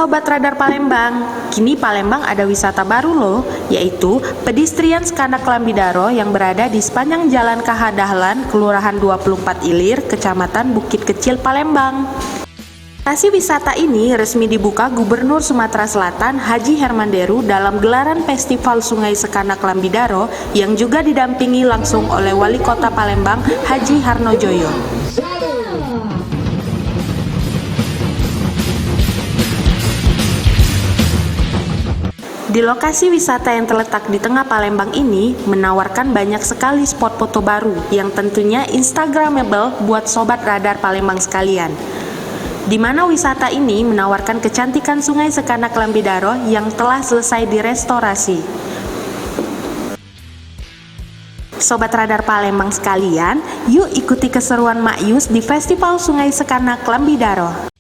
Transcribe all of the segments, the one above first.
Sobat Radar Palembang, kini Palembang ada wisata baru loh, yaitu pedestrian Skanda Klambidaro yang berada di sepanjang Jalan KH Dahlan, Kelurahan 24 Ilir, Kecamatan Bukit Kecil, Palembang. Lokasi wisata ini resmi dibuka Gubernur Sumatera Selatan Haji Herman Deru dalam gelaran Festival Sungai Skanda Klambidaro yang juga didampingi langsung oleh Wali Kota Palembang Haji Harnojoyo. Di lokasi wisata yang terletak di tengah Palembang ini menawarkan banyak sekali spot foto baru yang tentunya instagramable buat Sobat Radar Palembang sekalian. Di mana wisata ini menawarkan kecantikan Sungai Skanda Klambidaro yang telah selesai direstorasi. Sobat Radar Palembang sekalian, yuk ikuti keseruan Mak Yus di Festival Sungai Skanda Klambidaro.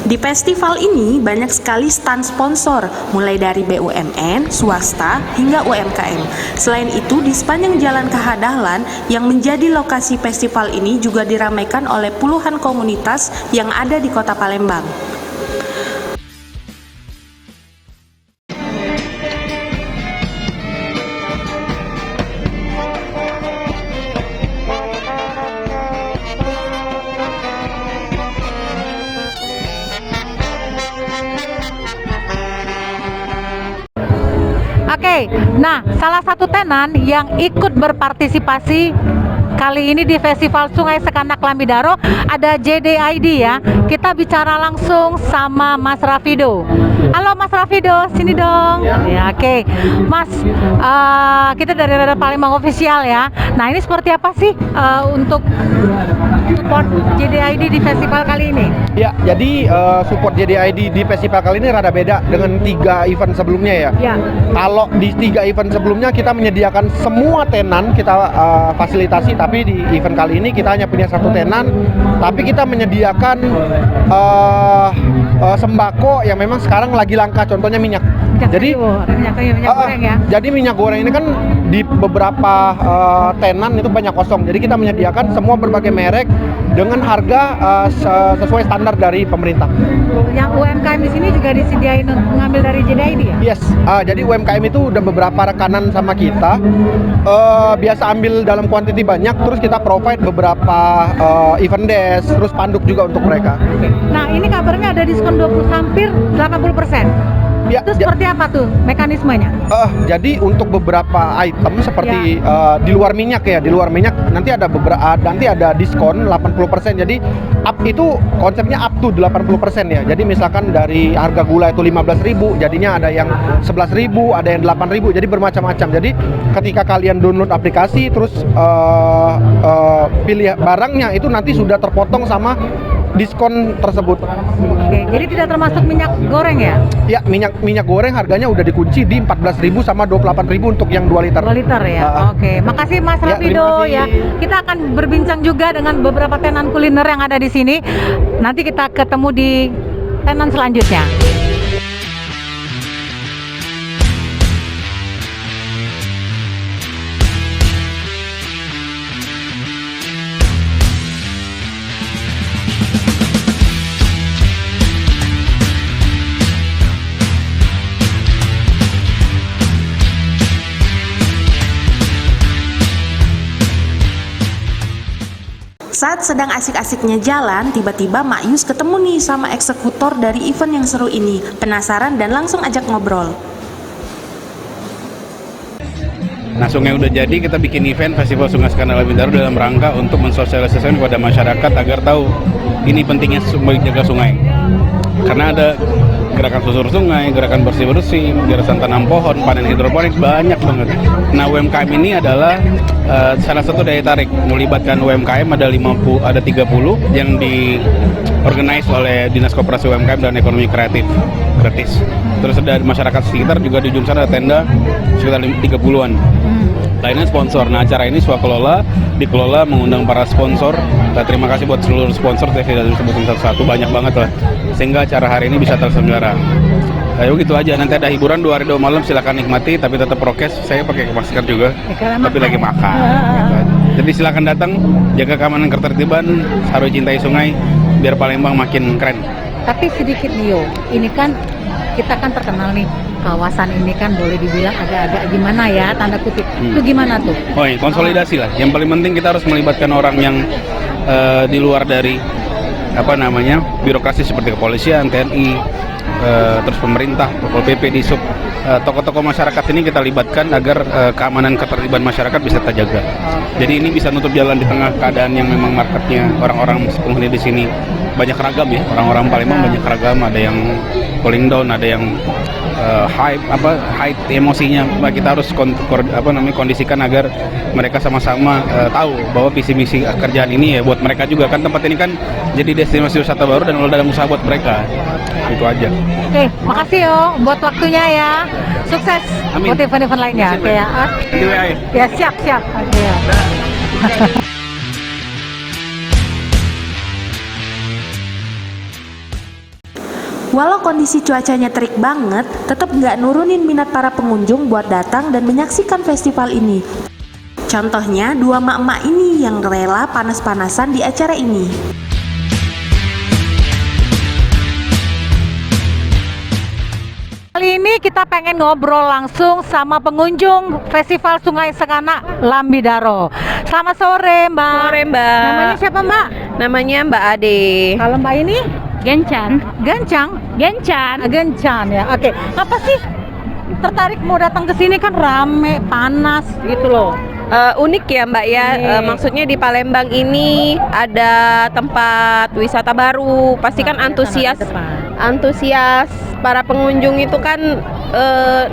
Di festival ini banyak sekali stand sponsor, mulai dari BUMN, swasta, hingga UMKM. Selain itu, di sepanjang Jalan KH Dahlan yang menjadi lokasi festival ini juga diramaikan oleh puluhan komunitas yang ada di Kota Palembang. Oke, nah salah satu tenan yang ikut berpartisipasi kali ini di Festival Sungai Skanda Klambidaro ada JDID ya. Kita bicara langsung sama Mas Rafido. Halo Mas Rafido, sini dong. Ya, oke. Mas, kita dari Radar Palembang Official ya. Nah ini seperti apa sih untuk support JDID di festival kali ini? Ya, jadi support JDID di festival kali ini rada beda dengan 3 event sebelumnya ya. Ya. Kalau di 3 event sebelumnya kita menyediakan semua tenan kita fasilitasi, tapi di event kali ini kita hanya punya 1 tenan, tapi kita menyediakan sembako yang memang sekarang lagi langka, contohnya minyak. Jadi minyak goreng ya. Jadi minyak goreng ini kan di beberapa tenan itu banyak kosong. Jadi kita menyediakan semua berbagai merek dengan harga sesuai standar dari pemerintah. Yang UMKM di sini juga disediain untuk mengambil dari JDID ya? Yes, jadi UMKM itu udah beberapa rekanan sama kita. Biasa ambil dalam kuantiti banyak, terus kita provide beberapa event desk, terus panduk juga untuk mereka. Nah ini kabarnya ada diskon 20 hampir 80%. Ya, itu seperti apa tuh mekanismenya? Jadi untuk beberapa item seperti di luar minyak ya, di luar minyak nanti ada diskon 80%. Jadi up itu konsepnya up to 80% ya. Jadi misalkan dari harga gula itu 15.000, jadinya ada yang 11.000, ada yang 8.000. Jadi bermacam-macam. Jadi ketika kalian download aplikasi terus pilih barangnya itu nanti sudah terpotong sama diskon tersebut. Oke, jadi tidak termasuk minyak goreng ya? Ya, minyak goreng harganya udah dikunci di 14.000 sama 28.000 untuk yang 2 liter. 2 liter ya. Oke, makasih Mas Rafido ya. Kita akan berbincang juga dengan beberapa tenan kuliner yang ada di sini. Nanti kita ketemu di tenan selanjutnya. Saat sedang asik-asiknya jalan, tiba-tiba Mak Yus ketemu nih sama eksekutor dari event yang seru ini. Penasaran dan langsung ajak ngobrol. Nah, sungai udah jadi, kita bikin event Festival Sungai Sekana Lambidaro dalam rangka untuk mensosialisasikan kepada masyarakat agar tahu ini pentingnya menjaga sungai. Karena ada gerakan susur sungai, gerakan bersih-bersih, gerakan tanam pohon, panen hidroponik, banyak banget. Nah, UMKM ini adalah salah satu daya tarik. Melibatkan UMKM ada 30 yang diorganize oleh Dinas Koperasi UMKM dan Ekonomi Kreatif gratis. Terus ada masyarakat sekitar juga di ujung sana ada tenda sekitar 30-an. Lainnya sponsor. Nah, acara ini swakelola, dikelola mengundang para sponsor. Terima kasih buat seluruh sponsor, saya tidak disebutin satu-satu, banyak banget lah. Sehingga acara hari ini bisa terselenggara. Ayo gitu aja, nanti ada hiburan 2 hari 2 malam, silakan nikmati, tapi tetap prokes. Saya pakai masker juga, tapi lagi makan. Gitu. Jadi silakan datang, jaga keamanan ketertiban, harus cintai sungai, biar Palembang makin keren. Tapi sedikit nih Yo, ini kan kita kan terkenal nih, kawasan ini kan boleh dibilang agak-agak gimana ya, tanda kutip. Itu gimana tuh? Oh iya, konsolidasi lah. Yang paling penting kita harus melibatkan orang yang di luar dari birokrasi seperti kepolisian, TNI, terus pemerintah, Pol PP, Disub, tokoh-tokoh masyarakat ini kita libatkan agar keamanan ketertiban masyarakat bisa terjaga. Jadi ini bisa nutup jalan di tengah keadaan yang memang marketnya orang-orang penghuni di sini banyak ragam ya, orang-orang Palembang banyak ragam, ada yang cooling down, ada yang high emosinya. Kita harus kondisikan agar mereka sama-sama tahu bahwa visi misi kerjaan ini ya buat mereka juga, kan tempat ini kan jadi destinasi wisata baru dan ada usaha buat mereka. Itu aja. Oke, makasih Yo buat waktunya ya. Sukses. Amin. Buat event-event lainnya. Oke ya. Ya siap. Oke ya. Walau kondisi cuacanya terik banget, tetap nggak nurunin minat para pengunjung buat datang dan menyaksikan festival ini. Contohnya 2 mak-mak ini yang rela panas-panasan di acara ini. Kali ini kita pengen ngobrol langsung sama pengunjung Festival Sungai Sekana Lambidaro. Selamat sore Mbak. Sore Mbak. Namanya siapa Mbak? Namanya Mbak Ade. Kalau Mbak ini? Gencan Ya. Oke. Apa sih tertarik mau datang ke sini, kan rame, panas gitu loh. Unik ya Mbak ya. Maksudnya di Palembang ini ada tempat wisata baru. Pasti kan antusias para pengunjung itu kan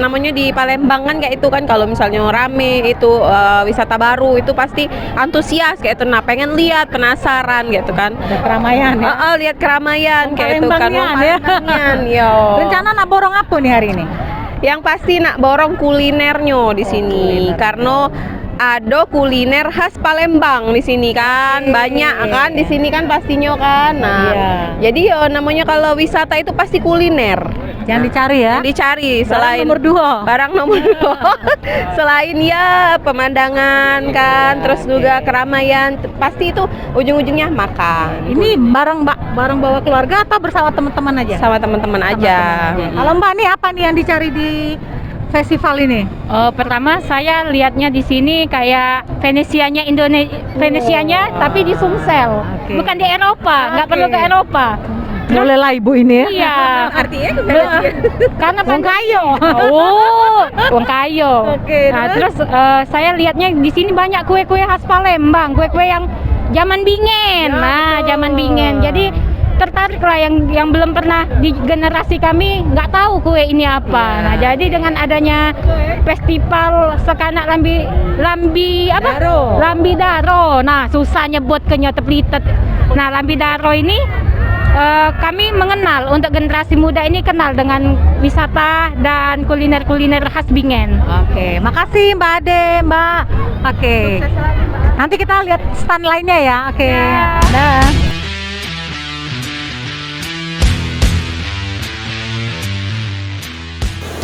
namanya di Palembang kan kayak itu kan, kalau misalnya rame itu wisata baru itu pasti antusias kayak itu. Nah, pengen lihat, penasaran gitu kan. Ada keramaian ya. Lihat keramaian kayak itu kan. Palembangnian, Yo. Rencana nak borong apa nih hari ini? Yang pasti nak borong kulinernya di sini. Karena ada kuliner khas Palembang di sini kan, banyak kan di sini kan pastinya kan. Nah, jadi yo namanya kalau wisata itu pasti kuliner. Jangan dicari ya. Dicari selain barang nomor 2. Selain ya pemandangan kan, terus juga keramaian, pasti itu ujung-ujungnya makan. Ini barang bawa keluarga atau bersama teman-teman aja? Sama teman-teman aja. Kalau Mbak nih apa nih yang dicari di festival ini? Pertama saya lihatnya di sini kayak Venesianya Venesianya tapi di Sumsel, bukan di Eropa, nggak perlu ke Eropa. Boleh lah ibu ini ya. Iya. Artinya Karena Wong Kayo. Wong Kayo. Oke, Nah, terus saya lihatnya di sini banyak kue-kue khas Palembang, kue-kue yang zaman bingen. Nah, zaman bingen. Jadi tertarik lah yang belum pernah di generasi kami nggak tahu kue ini apa. Nah, jadi dengan adanya festival Sekana Lambidaro. Nah, susah nyebut kenyotep-litet. Nah, Lambidaro ini kami mengenal, untuk generasi muda ini kenal dengan wisata dan kuliner-kuliner khas Bingen. Oke, makasih Mbak Ade, Mbak. Oke. Nanti kita lihat stand lainnya ya. Oke. Dah.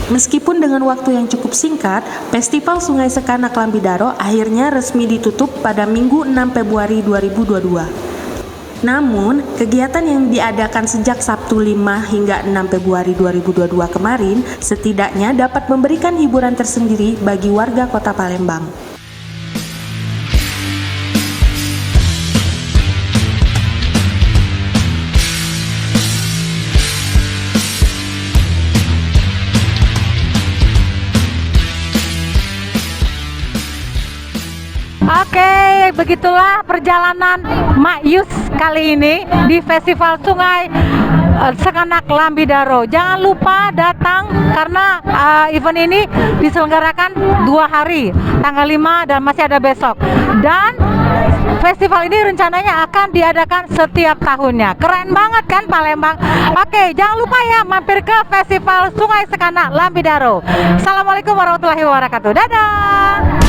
Meskipun dengan waktu yang cukup singkat, Festival Sungai Sekana Lambidaro akhirnya resmi ditutup pada Minggu 6 Februari 2022. Namun, kegiatan yang diadakan sejak Sabtu 5 hingga 6 Februari 2022 kemarin setidaknya dapat memberikan hiburan tersendiri bagi warga Kota Palembang. Oke, begitulah perjalanan Mak Yus kali ini di Festival Sungai Sekanak Lambidaro. Jangan lupa datang karena event ini diselenggarakan 2 hari, tanggal 5 dan masih ada besok. Dan festival ini rencananya akan diadakan setiap tahunnya. Keren banget kan Palembang? Oke, jangan lupa ya mampir ke Festival Sungai Sekanak Lambidaro. Assalamualaikum warahmatullahi wabarakatuh. Dadah.